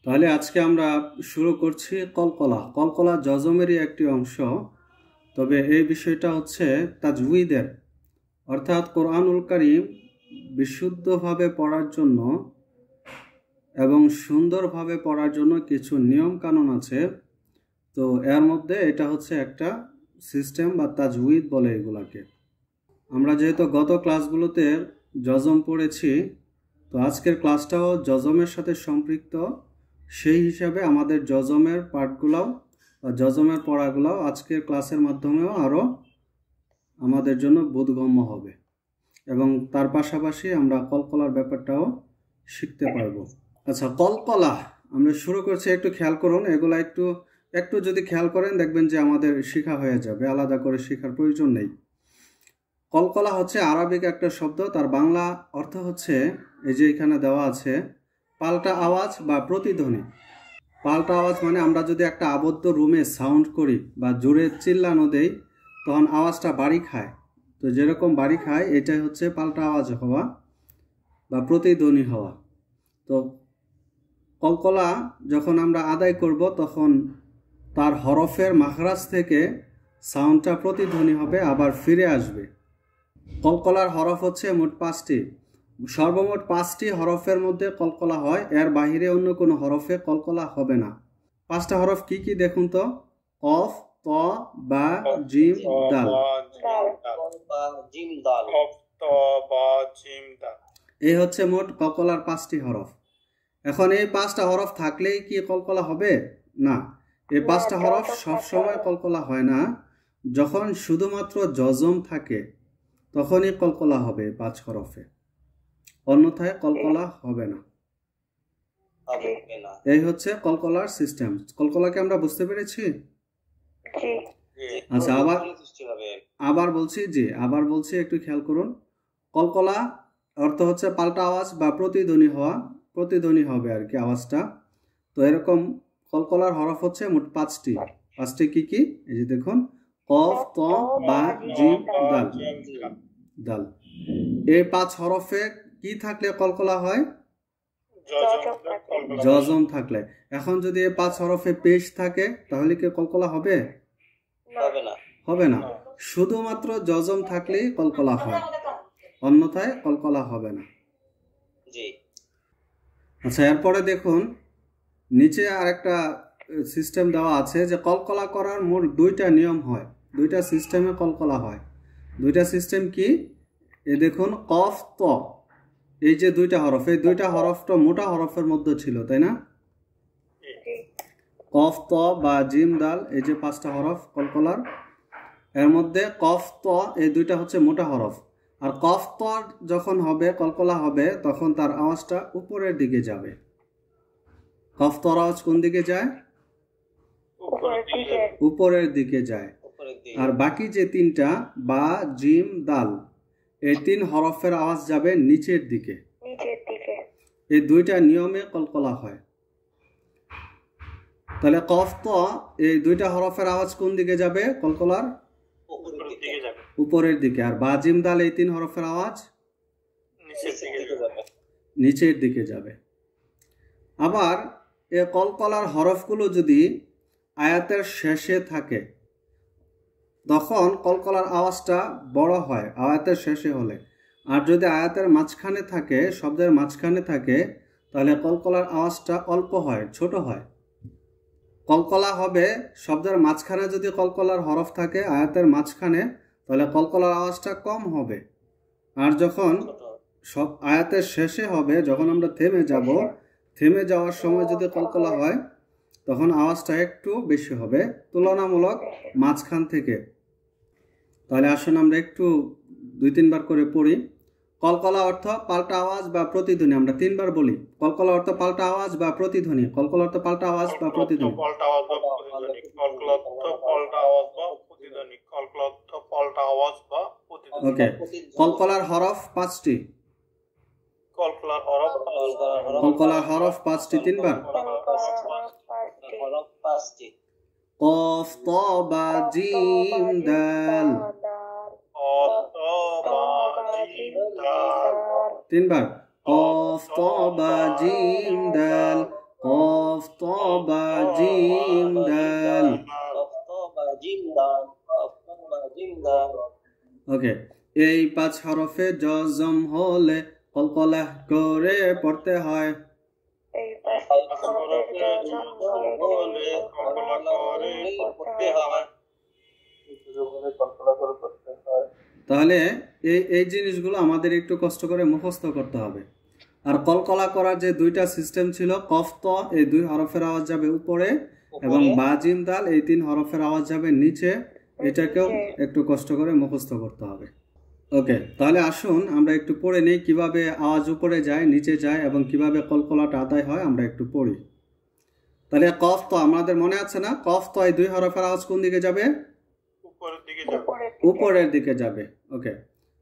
তাহলে আজকে আমরা শুরু করছি কলকলা। কলকলা যজমেরই একটি অংশ, তবে এই বিষয়টা হচ্ছে তাজউইদের, অর্থাৎ কোরআনুল কারীম বিশুদ্ধভাবে পড়ার জন্য এবং সুন্দরভাবে পড়ার জন্য কিছু নিয়ম কানুন আছে। তো এর মধ্যে এটা হচ্ছে একটা সিস্টেম বা তাজউইদ বলে এগুলাকে। আমরা যেহেতু গত ক্লাসগুলোতে যজম পড়েছি, তো আজকের ক্লাসটাও যজমের সাথে সম্পৃক্ত। সেই হিসাবে আমাদের যজমের পাঠগুলাও বা যজমের পড়াগুলাও আজকের ক্লাসের মাধ্যমেও আরও আমাদের জন্য বোধগম্য হবে, এবং তার পাশাপাশি আমরা কলকলার ব্যাপারটাও শিখতে পারবো। আচ্ছা, কলকলা আমরা শুরু করছি। একটু খেয়াল করুন, এগুলা একটু একটু যদি খেয়াল করেন দেখবেন যে আমাদের শেখা হয়ে যাবে, আলাদা করে শেখার প্রয়োজন নেই। কলকলা হচ্ছে আরবিক একটা শব্দ, তার বাংলা অর্থ হচ্ছে এই যে এখানে দেওয়া আছে, পাল্টা আওয়াজ বা প্রতিধ্বনি। পাল্টা আওয়াজ মানে আমরা যদি একটা আবদ্ধ রুমে সাউন্ড করি বা জোরে চিল্লানো দেই, তখন আওয়াজটা বাড়ি খায়। তো যেরকম বাড়ি খায়, এটাই হচ্ছে পাল্টা আওয়াজ হওয়া বা প্রতিধ্বনি হওয়া। তো কলকলা যখন আমরা আদায় করব, তখন তার হরফের মাখরাজ থেকে সাউন্ডটা প্রতিধ্বনি হবে, আবার ফিরে আসবে। কলকলার হরফ হচ্ছে মোট 5টি। সর্বমোট 5টি হরফের মধ্যে কলকলা হয়, এর বাহিরে অন্য কোনো হরফে কলকলা হবে না। 5টা হরফ কি কি দেখুন তো? কফ, ত, বা, জিম, দাল। এই হচ্ছে মোট কলকলার 5টি হরফ। এখন এই 5টা হরফ থাকলেই কি কলকলা হবে? না, এই 5টা হরফ সবসময় কলকলা হয় না। যখন শুধুমাত্র যজম থাকে তখনই কলকলা হবে 5 হরফে, অন্যথায় কলকলা হবে না। এই হচ্ছে কলকলার সিস্টেম। কলকলাকে আমরা বুঝতে পেরেছি? আচ্ছা, আবার বলছি একটু খেয়াল করুন। কলকলা অর্থ হচ্ছে পাল্টা আওয়াজ বা প্রতিধ্বনি হওয়া, প্রতিধ্বনি হবে আর কি আওয়াজটা। তো এরকম কলকলার হরফ হচ্ছে মোট 5টি। 5টি কি কি? এই যে দেখুন, কফ, ত, বা, জিম, দাল। দাল এই 5 হরফে কি থাকলে কলকলা হয়? যজম থাকলে। এখন যদি এই 5 হরফে পেশ থাকে তাহলে কি কলকলা হবে? হবে না। শুধুমাত্র যজম থাকলেই কলকলা হয়, অন্যথায় কলকলা হবে না। আচ্ছা, এরপরে দেখুন নিচে আরেকটা সিস্টেম দেওয়া আছে যে কলকলা করার মোট 2টা নিয়ম হয়, 2টা সিস্টেমে কলকলা হয়। 2টা সিস্টেম কি? এই দেখুন, কফ, ত, এই যে 2টা হরফ, এই 2টা হরফটা মোটা হরফের মধ্যে ছিল, তাই না? কফ, ত, বা, জিম, দাল, এই যে 5টা হরফ কলকলার, এর মধ্যে কফ, ত এই 2টা হচ্ছে মোটা হরফ। আর কফ, ত যখন হবে কলকলা হবে, তখন তার আওয়াজটা উপরের দিকে যাবে। কফ, তর আওয়াজ কোন দিকে যায়? উপরের দিকে যায়। আর বাকি যে 3টা বা, জিম, দাল, এই 3 হরফের আওয়াজ যাবে নিচের দিকে। এই 2টা নিয়মে কলকলা হয়। তাহলে কফ, ত এই 2টা হরফের আওয়াজ কোন দিকে যাবে? কলকলার উপরের দিকে। আর বা, জিম, দাল এই 3 হরফের আওয়াজ নিচের দিকে যাবে। আবার এই কলকলার হরফগুলো যদি আয়াতের শেষে থাকে, তখন কলকলার আওয়াজটা বড় হয় আয়াতের শেষে হলে। আর যদি আয়াতের মাঝখানে থাকে, শব্দের মাঝখানে থাকে, তাহলে কলকলার আওয়াজটা অল্প হয়, ছোট হয়। কলকলা হবে শব্দের মাঝখানে, যদি কলকলার হরফ থাকে আয়াতের মাঝখানে, তাহলে কলকলার আওয়াজটা কম হবে। আর যখন সব আয়াতের শেষে হবে, যখন আমরা থেমে যাওয়ার সময় যদি কলকলা হয়, তখন আওয়াজটা একটু বেশি হবে তুলনামূলক মাঝখান থেকে। তাহলে আসুন আমরা একটু 2-3 বার করে পড়ি। কলকলা অর্থ পাল্টা আওয়াজ বা প্রতিধ্বনি। আমরা 3 বার বলি। কলকলা অর্থ পাল্টা আওয়াজ বা প্রতিধ্বনি। কলকলা অর্থ পাল্টা আওয়াজ বা প্রতিধ্বনি। ওকে, কলকলার হরফ 5টি। কলকলার হরফ 5টি, 3 বার। কফ, ত, বা, জিম, দাল। 3 বার। কফ, ত, বা, জিম, দাল। কফ, কফ ত বা জিম দাল। ওকে, এই 5 হরফে জজম হলে কলকলা করে পড়তে হয়। তাহলে এই জিনিসগুলো আমাদের একটু কষ্ট করে মুখস্থ করতে হবে। আর কলকলা করার যে 2টা সিস্টেম ছিল, কফ ত এই 2 হরফের আওয়াজ যাবে উপরে এবং বা জিম দাল এই 3 হরফের আওয়াজ যাবে নিচে। এটাকেও একটু কষ্ট করে মুখস্থ করতে হবে। ওকে, তাহলে আসুন আমরা একটু পড়ে নেই কিভাবে আওয়াজ উপরে যায় নিচে যায় এবং কিভাবে কলকলাটা আদায় হয়। আমরা একটু পড়ি। তাহলে কফ ত আমাদের মনে আছে না? কফ ত এই 2 হরফের আওয়াজ কোন দিকে যাবে? উপরের দিকে যাবে। ওকে,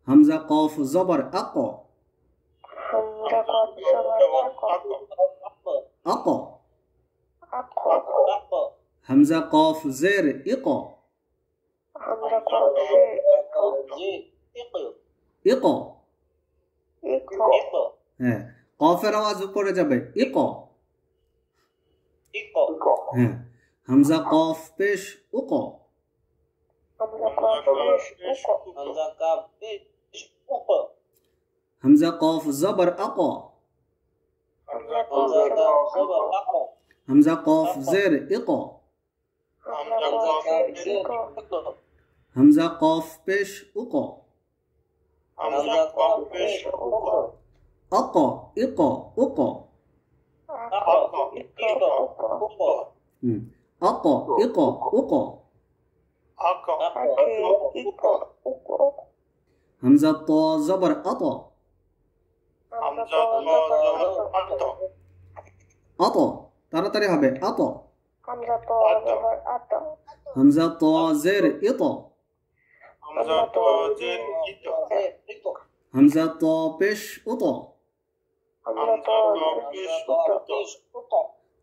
হামজা কফ জবর আক। আক। হামজা কফ জের ইক। ইক। হ্যাঁ, কফের আওয়াজ উপরে যাবে ইক। হ্যাঁ, হামজা কফ পেশ উক। হামজা কফ জবর আক। হামজা কফ জের ইক। হামজা কফ পেশ উক। আক ইক উক। আক ইক উক। হামজা ত জবর আত। আত, তাড়াতাড়ি হবে আত। হামজা ত জের ইত। হামজা ত পেশ উত।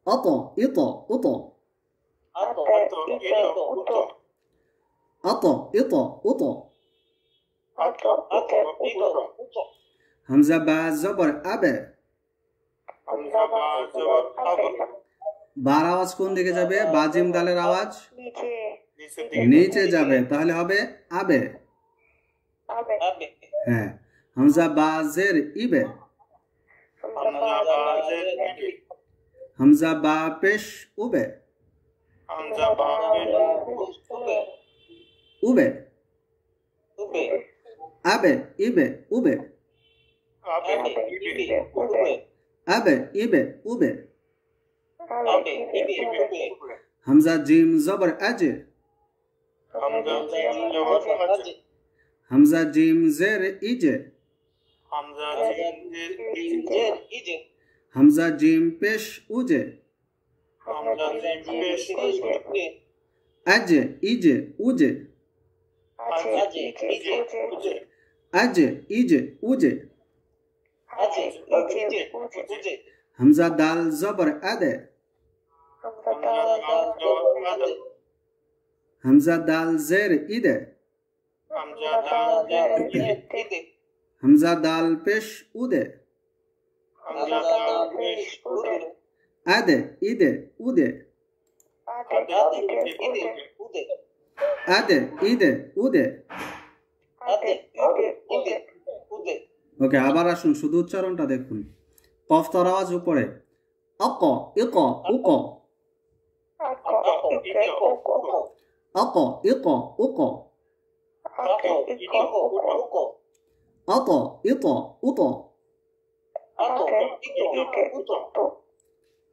আত ইত উত। আত ইত উত। হামজা বা জবর আবে। বার আওয়াজ কোন দিকে যাবে? বাজিম দালের আওয়াজ নিচে যাবে, তাহলে হবে আবে। হ্যাঁ, হামজা বা জের ইবে। হামজা বা পেশ উবে। উবে। আবে ইবে উবে। আবে ইবে উবে। হামজা জিম জবর আজে। হামজা জিম জের ইজে। হামজা জিম পেশ উজে। আজে ইজে উজে। আজে ইজে উজে। হামজা দাল জবর আদে। হামজা দাল জের ইদে। হামজা দাল পেশ উদে। আদে ইদে উদে। আদে ইদে উদে। ওকে, আবার আসুন, শুধু উচ্চারণটা দেখুন। কফ তর আওয়াজ উপরে। অক ইক উক। অক ইক উক। অত ইত উত।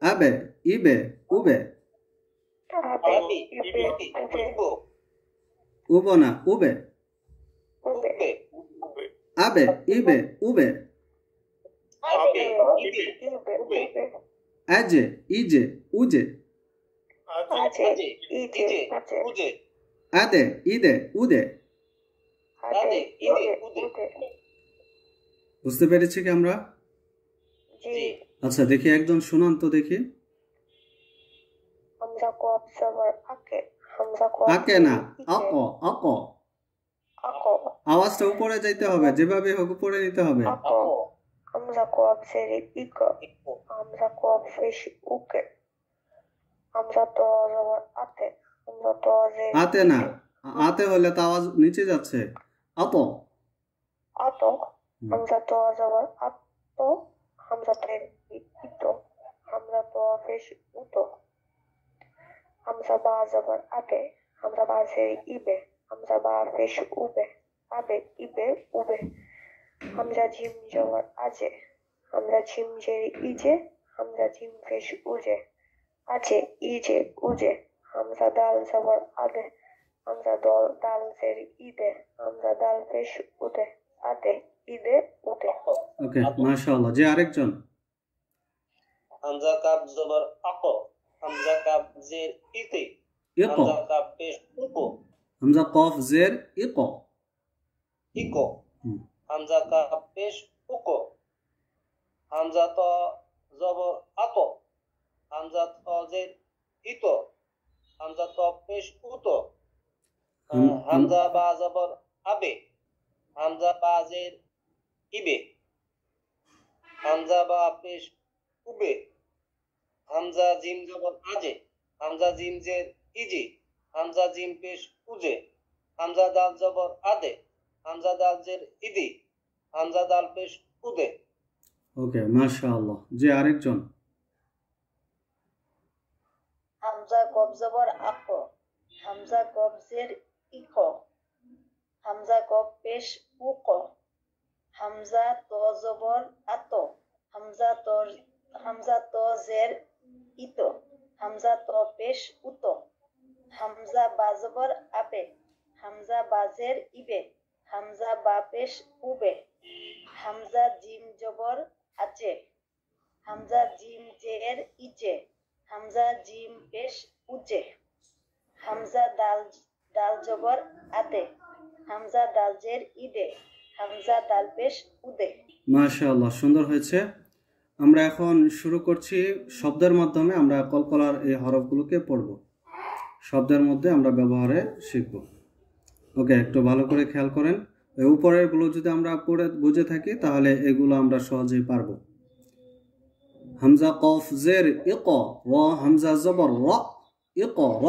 আবে ইবে উবে। উবনা উবে। আবে ইবে উবে। আজে ইজে উজে। আদে ইদে উদে। বুঝতে পেরেছি কি আমরা? আচ্ছা, দেখি একজন শুনান তো দেখি। আকে না, আক আক। আওয়াজটা উপরে যাইতে হবে, যেভাবে হোক উপরে নিতে হবে। হামজা ত জবর আতে হামজা ত জের আতে না, আতে হলে তো আওয়াজ নিচে যাচ্ছে। আত আত হামজা ত জবর আত হামজা তের ইত হামজা ত পেশ উত হামজা বা জবর আবে হামজা বা জের ইবে হামজা বা পেশ উবে আবে ইবে উবে হামজা জিম জবর আজে হামজা জিম জের ইজে হামজা জিম পেশ উজে আছে ইজে উজে হামজা দাল জবর আদে হামজা দাল জের ইদে হামজা দাল পেশ উদে আদে ইদে উদে। ওকে, মাশাআল্লাহ। যে আরেকজন। হামজা কাব জবর আক হামজা কাব জের ইতে ইক হামজা কাব পেশ উকো হামজা কফ জের ইক ইকো হামজা কাব পেশ উকো হামজা ত জবর আত হামজা ত জের ইতো হামজা ত পেশ উতো হামজা বা জবর আবে হামজা বা জের ইবে হামজা বা পেশ উবে হামজা জিম জবর আজে হামজা জিম জের ইজি হামজা জিম পেশ উজে হামজা দাল জবর আদে হামজা দাল জের ইদি হামজা দাল পেশ উদে। ওকে, মাশাআল্লাহ। যে আরেকজন। হামজা কব জবর আক হামজা কব জের ইক হামজা কব পেশ উক হামজা ত জবর আত হামজা ত জের ইত হামজা ত পেশ উত হামজা বা জবর আবে হামজা বা জের ইবে হামজা বা পেশ উবে হামজা জিম জবর আজে হামজা জিম জের ইজে হামজা জিম পেশ উজে হামজা দাল জবর আদে হামজা দাল জের ইদে হামজা দাল পেশ উদে। মাশাআল্লাহ, সুন্দর হয়েছে। আমরা এখন শুরু করছি শব্দের মাধ্যমে আমরা কলকলার এই হরফগুলোকে পড়ব, শব্দের মধ্যে আমরা ব্যবহারে শিখব। ওকে, একটু ভালো করে খেয়াল করেন। এই উপরের গুলো যদি আমরা পড়ে বুঝে থাকি তাহলে এগুলো আমরা সহজেই পারবো। হামজা কফ জের ইক র হামজা জবর র ইক র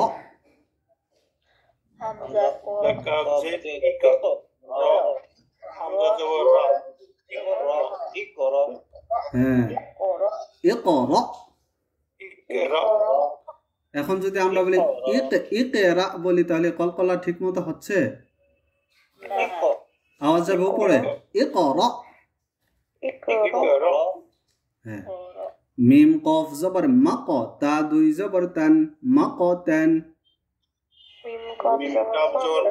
হামজা কাব জের ইক র হামজা জবর রা ইক র হ্যাঁ ইক র। এখন যদি আমরা বলি ইকরা বলি তাহলে কলকলা ঠিক মতো হচ্ছে? আওয়াজ যাবে উপরে ইকরা। হ্যাঁ, মিম কফ জবর মাক তা দুই জবর তান মাক তান মিম কফ জবর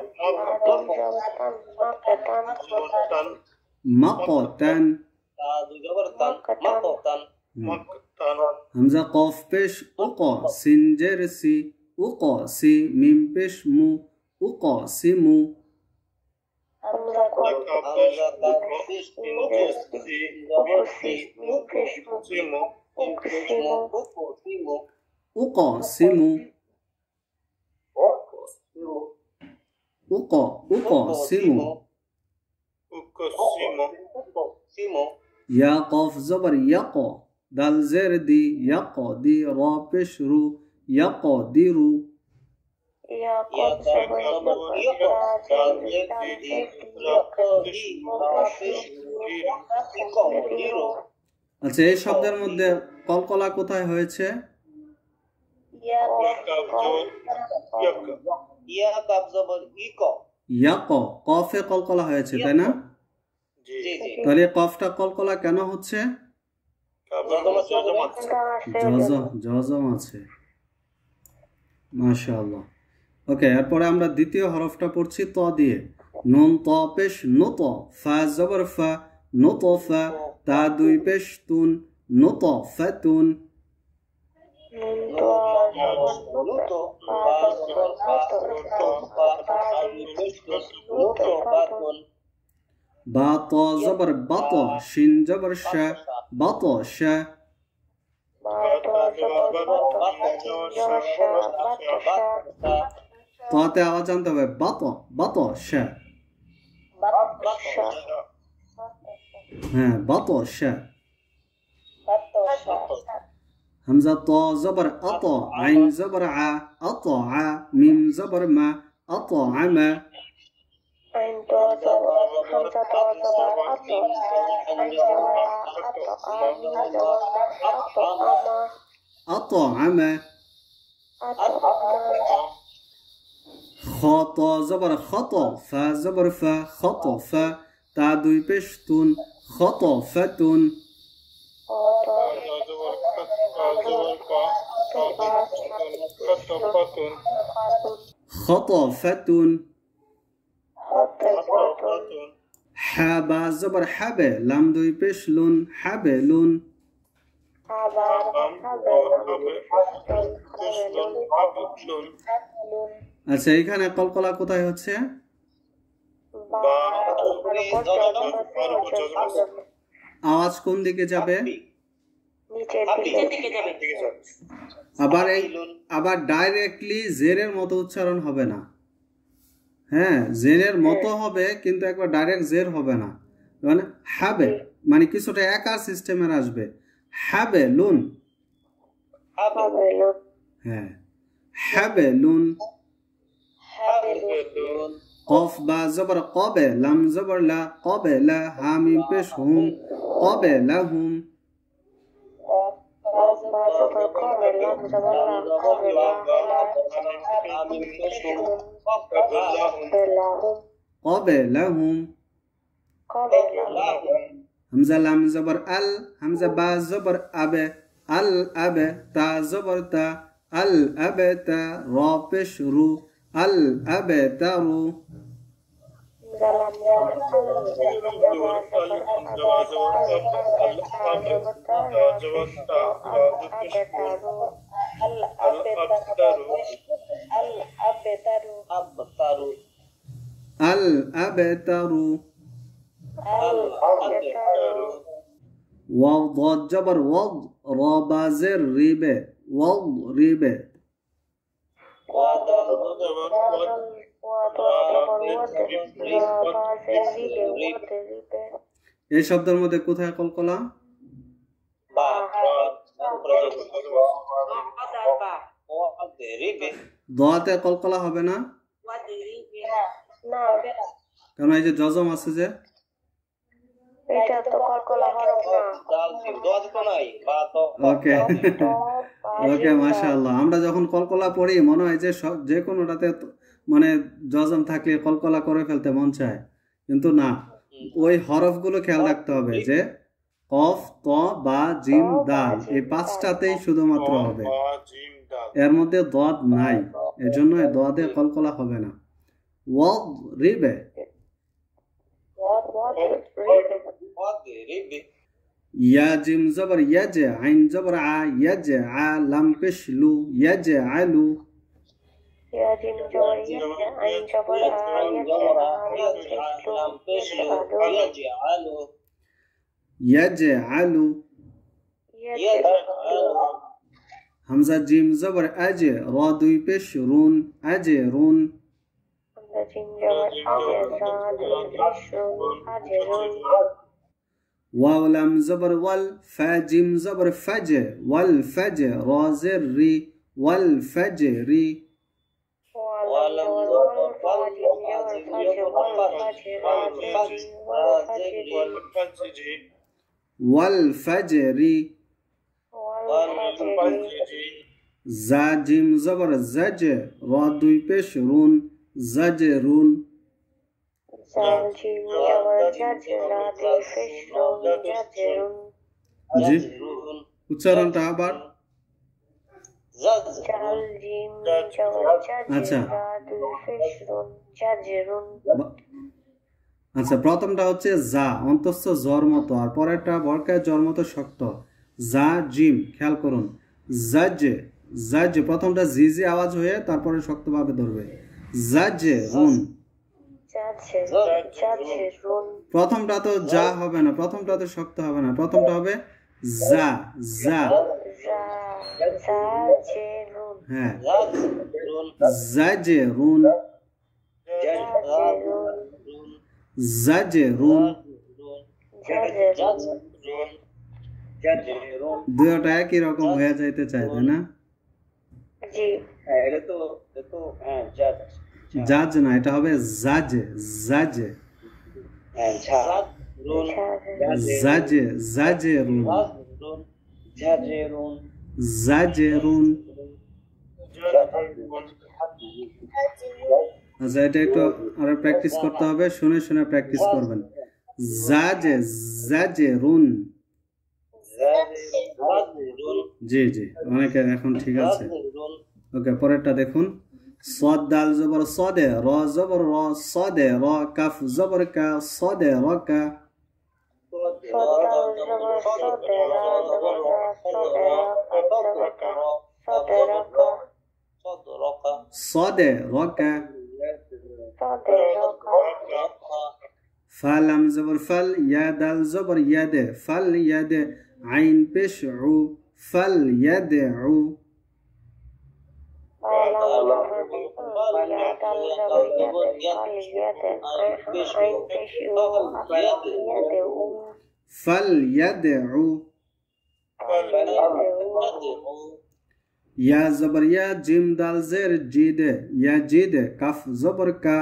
মাক তান তা দুই জবর তান মাকতান হামজা কফ পেশ উক সিন জের সি উক সি মিম পেশ মু উক সি মু হামজা কফ হামজা কাব পেশ উকো সি জবর সি মু পেশ সিমু সিমু উক সি মু উক সি মু সিমু ইয়া কফ জবর ইয়াক দাল জের দি ইয়াক দি র পেশ রু ইয়াক দি রু ইয়া ইয়া কফ কাব জবর ইক দাল জের দি রা দি রা পেশ ইক দিরু। আচ্ছা, এই শব্দের মধ্যে কলকলা কোথায় হয়েছে? ইয়া ইয়া কাব জবর ইক ইয়াক কফে কলকলা হয়েছে, তাই না? জি জি তাহলে কফটা কলকলা কেন হচ্ছে? জজম আছে। মাশাআল্লাহ। ওকে, এরপরে আমরা দ্বিতীয় হরফটা পড়ছি ত দিয়ে। নুন ত পেশ নত ফা জবর ফা নত ফা তা দুই পেশ তুন নত ফাতুন নুন তো নুতো বা জবর ফা বা আদি পেশ নুতো ফাতুন বা ত জবর বাত শিন জবর শা বাত শা তাতে আওয়াজ আনতে হবে বাত বাত শা। হ্যাঁ, বাত শা। হামজা ত জবর আত আইন জবর আ আত আ মিম জবর মা আত আমা عين تو زبر حمزة تو زبر أطو عين جبر أطو ميم جبر أطو أما أطعم أطو أما خطا زبر خطا فا زبر فا خطف تا دوي بشتون خطفتون خطفتون حابا زبر حبه لام دوي بشلون حبلون আচ্ছা এখানে কলকলা কোথায় হচ্ছে আওয়াজ কোন দিকে যাবে আবার ডাইরেক্টলি জেরের মতো উচ্চারণ হবে না হ্যাঁ জেরের মতো হবে কিন্তু একবার ডাইরেক্ট জের হবে না মানে হাবে মানে কিছুটা একা সিস্টেমের আসবে হাবেলুন হ্যাঁ হাবেলুন قاف با زبر قابه لام زبر لا قابل ها میم پیش هم قابلهم قابلهم همزة لام زبر ال همزة با زبر أبه الأبه تا زبر تا الأبتا را پیش رو الأبتر الأبتر وضاد جبر وض رابا زر ريبه وض ريبه এই শব্দের মধ্যে কোথায় কলকলা দোয়াতে কলকলা হবে না কারণ এই যে জজম আছে যে ওকে ওকে মাশাআল্লাহ আমরা যখন কলকলা পড়ি মনে হয় যে যে কোনোটাতে মানে জজম থাকলে কলকলা করে ফেলতে মন চায় কিন্তু না ওই হরফগুলো খেয়াল রাখতে হবে যে কফ ত বা জিম দাল এই পাঁচটাতেই শুধুমাত্র হবে এর মধ্যে দদ নাই এজন্য দদে কলকলা হবে না ওয়াদ রিবে ইয়া জিম জবর ইয়াজে আইন জবর আ ইয়াজে আ লাম পেশলু ইয়াজে আলু يا جيم جبر عين جبر يجعل همزة جيم زبر أجي را دوي پیش رون أجرون همزة جيم جبر أجي را دوي پیش رون أجرون واو لام زبر وال فا جيم زبر فج والفجر را زر ري والفجر والفجر زا جيم زبر زج را دوي پیش رون زجرون জি উচ্চারণটা আবার আচ্ছা আচ্ছা প্রথমটা হচ্ছে জা অন্তস্থ জর মতো আর পরেরটা বর্গায় জর মতো শক্ত জা জিম খেয়াল করুন জাজ জাজ প্রথমটা জিজি আওয়াজ হয়ে তারপরে শক্তভাবে ধরবে জাজে রুন প্রথমটা তো যা হবে না প্রথমটা তো শক্ত হবে না প্রথমটা হবে যা যা হ্যাঁ জাজেরুন জাজেরুন জাজরুন দুইটা একই রকম হয়ে যাইতে চায় তাই না? জি এটা তো জাজ জাজ না, এটা হবে জাজে। জাজে জাজরুন জাজে জাজেরুন জাজরুন জাজরুন জাজেরুন। আচ্ছা, এটা একটু আরো প্র্যাকটিস করতে হবে, শুনে শুনে প্র্যাকটিস করবেন। জাজে জাজেরুন। জাজরুন জি জি, অনেকে এখন ঠিক আছে। জাজরুন ওকে, পরেরটা দেখুন। صاد دال زبر صاد را زبر را صاد را كف زبر کا صاد را کا صاد را کا فلم زبر فل یا دال زبر ید فل ید عین پیش عو فل ید عو فليدعو يا زبر يا جيم دال زير جيد يا جيد كف زبر كا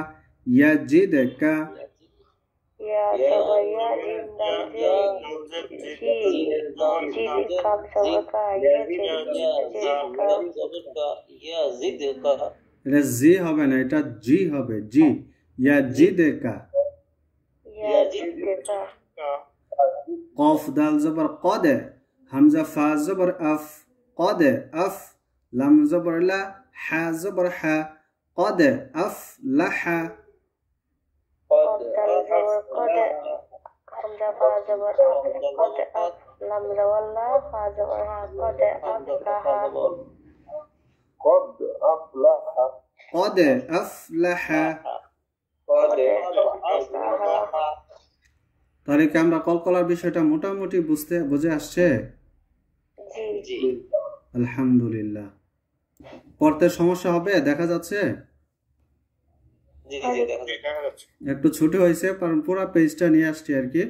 يا جيد كا يا زبر يا جيم دال زير جي كف زبر كا يا جيد كا এটা জি হবে না, এটা জি হবে। জি ইয়া জি দেখা। কফ দাল জবর কদে হামজা ফা জবর আফ কদে আফ লাম জবর লা হা জবর হা কদে আফ লা হা হামজা ফা জবর আফ কদে আফ লাম জবর লা হা জবর হা কদে আফ লা হা قد أفلح। তাহলে কি আমরা কলকলার বিষয়টা মোটামুটি বুঝে আসছে? আলহামদুলিল্লাহ। পড়তে সমস্যা হবে দেখা যাচ্ছে? একটু ছোট হয়েছে, কারণ পুরো পেজটা নিয়ে আসছি আর কি।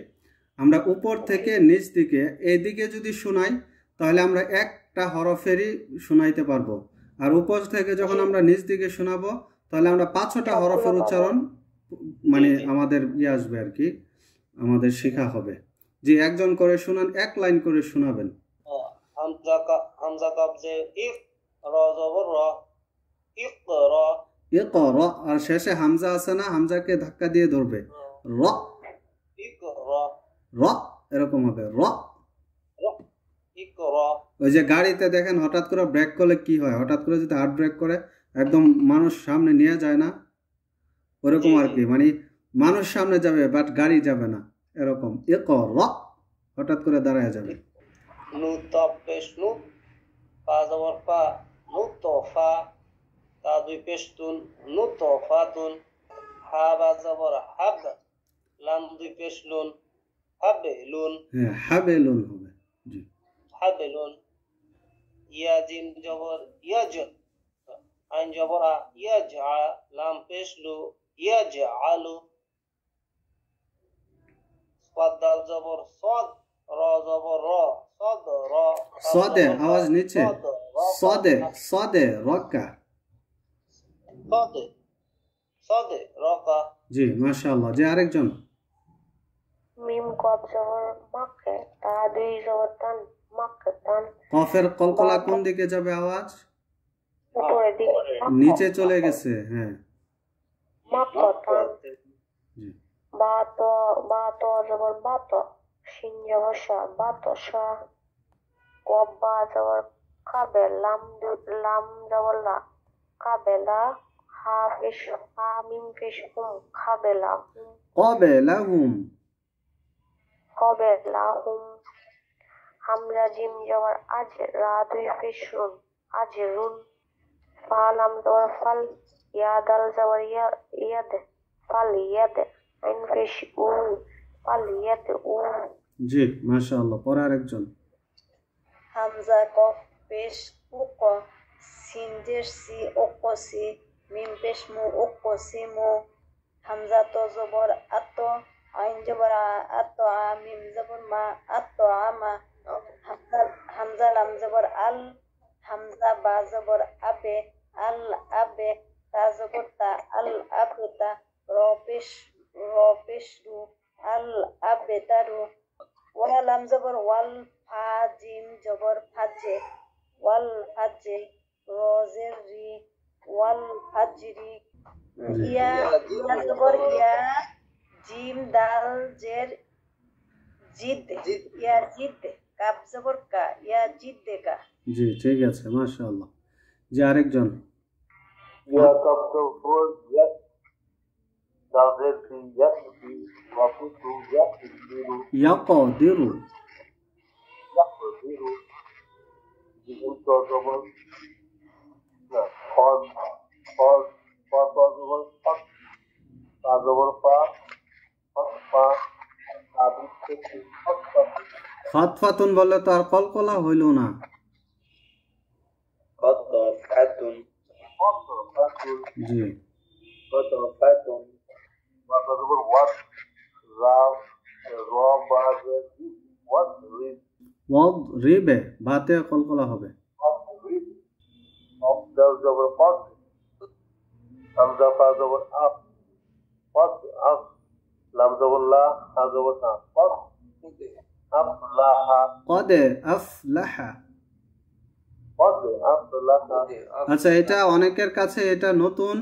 আমরা উপর থেকে নিচ দিকে এইদিকে যদি শোনাই তাহলে আমরা একটা হরফেরই শোনাইতে পারবো, আর উপর থেকে যখন আমরা নিচ দিকে শোনাবো তাহলে আমরা 5টা হরফের উচ্চারণ মানে আমাদের আসবে আর কি, আমাদের শেখা হবে। যে একজন করে শোনান, এক লাইন করে শোনাবেন। হামজা কাব যে ইক রা জবর রা ইকরা ইকরা, আর শেষে হামজা আছে না, হামজাকে ধাক্কা দিয়ে ধরবে। র ইকরা র এরকম হবে। র ইকরা। ওই যে গাড়িতে দেখেন হঠাৎ করে ব্রেক করলে কি হয়, হঠাৎ করে যদি হার্ড ব্রেক করে একদম মানুষ সামনে নিয়ে যায় না, ওরকম আর কি। মানে মানুষ সামনে যাবে বাট গাড়ি যাবে না, এরকম। ইকরা হঠাৎ করে দাঁড়ায় যাবে। নু তা পেশ নু ফা জবর ফা নু তো ফা তা দুই পেশ তুন নু তো ফাতুন হা বা জবর হাব লাম দুই পেশ লুন হাবে লুন। হ্যাঁ, হাবেলুন হবে। জি, হাবেলুন। ইয়া জিম জবর ইয়াজ আইন জবর আ ইয়াজ আ লাম পেশ লু ইয়াজ আলু। সাদ দাল জবর সাদ রা জবর রা সাদ রা সদে আওয়াজ নিচে। সদে সদে রকা। সাদে সাদে রকা। জি মাশাআল্লাহ। যে আরেকজন। মিম কফ জবর মাকে তা দুই জবর তান মাকে তান। কফের কলকলা কোন দিকে যাবে আওয়াজ? উপরের দিকে। নিচে চলে গেছে। হ্যাঁ, মাকে তান। জি। বা তো জবর বাত শিন জবর শা বাত শা। কফ বা জবর কাবে লাম জবর লা কাবেলা হা পেশ হা মিম পেশ হুম কাবেলা قبلهم قبلهم হামজা জিম জবর আজ রা দুই পেশ রুন আজরুন। ফা লাম জবর ফাল ইয়া দাল জবর ইয়াদ ফাল ইয়াদ আইন পেশ উ ফাল ইয়াদ উ। জি মাশাআল্লাহ। পরে আরেকজন। হামজা কফ পেশ উক সিন দেশ সি ওক সি মিম পেশ মু ওক সি মু। হামজা তো জবর আত আইন জবর আত আ মিম জবর মা আত আমা হামজা লাম জবর আল, হামজা বা জবর আবে, আল আবে, তা জবর তা, আল আবে তা, র পেশ রু, আল আবে তারু, ওয়া লাম জবর ওয়াল, ফা জিম জবর ফাজে, ওয়াল ফাজে, রজের রি, ওয়াল ফাজরি, ইয়া জবর ইয়া, জিম দাল জের জিদ, ইয়া জিদ, কাপ জবর কা, ইয়া জিদ্দে কা। জি ঠিক আছে, মাশাআল্লাহ। যে আরেকজন ইয়া কাপ জবর ইয়া, দাজের ফি ইয়াকফি, ওয়াফিতু ইয়াকদিরু, ইয়াকদিরু, ইয়াকদিরু, জিম তো জবর খদ, খদ, খদ জবর খদ, তা জবর পা, খদ পা, তাবিদ থেকে খদ পা, ফাতফাতুন বললে তো আর কলকলা হইল না। খদ ফাতুন, খদ ফাতুন, জি খদ ফাতুন, তা জবর ওয়াস, রাব, র বা জের ওয়াস রিদ, ওয়াদ রিবে, বাতে কলকলা হবে। অফ দাল জবর ফদ, হামজা ফা জবর আফ, ফদ আফ, লাম জবর লা, হা জবর হা, ফদ আফলাহা, কদে আফলাহা। ফদ আফলাহা। আচ্ছা, এটা অনেকের কাছে এটা নতুন,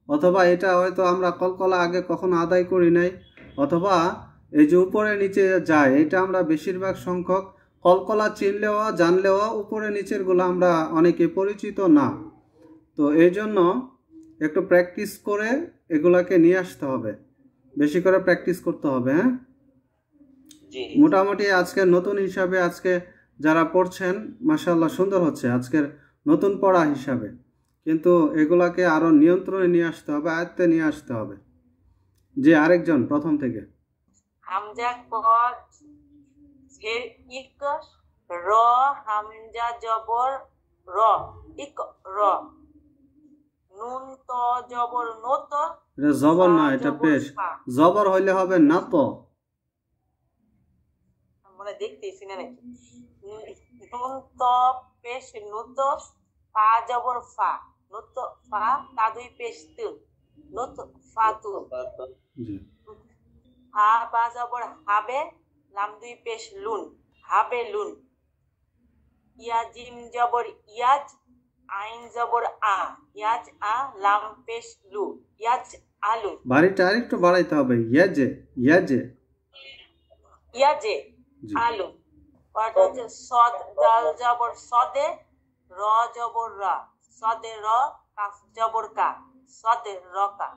অথবা এটা হয়তো আমরা কলকলা আগে কখনো আদায় করি নাই, অথবা এই যে উপরে নিচে যায় এটা আমরা বেশিরভাগ সংখ্যক কলকলা চিনলেও জানলেও উপরে নিচের গুলো আমরা অনেকে পরিচিত না। তো এই জন্য একটু প্র্যাকটিস করে এগুলাকে নিয়ে আসতে হবে, বেশি করে প্র্যাকটিস করতে হবে। হ্যাঁ, মোটামুটি আজকের নতুন হিসাবে আজকে যারা পড়ছেন মাশাআল্লাহ সুন্দর হচ্ছে আজকের নতুন পড়া হিসাবে, কিন্তু এগুলাকে আরো নিয়ন্ত্রণে নিয়ে আসতে হবে, আয়ত্তে নিয়ে আসতে হবে। যে আরেকজন প্রথম থেকে হামজা কদ জের ইক, র হামজা জবর র, ইক র, নুন ত জবর নত, এটা জবর না, এটা জবর পেশ। ফা। জবর হইলে হবে না তো। মানে দেখতেছি না নাকি, নুন ত পেশ নুত, ফা জবর ফা, নুত ফা, তা দুই পেশ তুন, নুত ফাতু, জি হা বা জবর হাবে, লাম দুই পেশ লুন, হাবে লুন, ইয়া জিম জবর ইয়াজ, আইন জবর আ, ইয়াজ আ, লাম পেশ লু, ইয়াজ আলু, বাড়িটা আরেকটু বাড়াইতে হবে। ইয়াজে, ইয়াজে। ইয়াজে জি আলু। পরটা হচ্ছে সদ দাল জবর সদে, র জবর রা, সদে র, কাফ জবর কা, সদে রকা।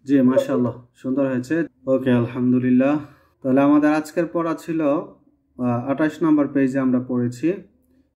জি মাশাআল্লাহ সুন্দর হয়েছে। ওকে, আলহামদুলিল্লাহ। তাহলে আমাদের আজকের পড়া ছিল 28 নম্বর পেজে আমরা পড়েছি।